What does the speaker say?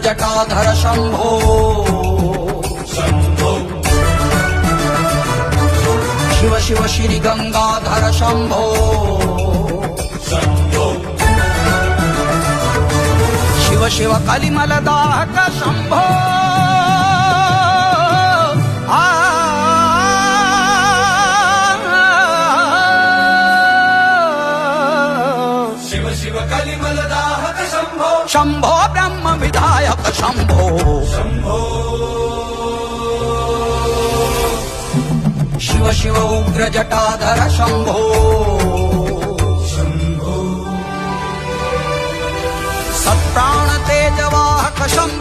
जटाधर शंभो शिव शिव श्री गंगाधर शंभो शिव शिव कलिमलदाहक शंभो शिव शिव कलिमलदाहक शंभो शंभो ब्रह्म विधायक शंभो शिव शिव उग्र जटाधर शंभो सत्प्राण तेजवाहक शंभो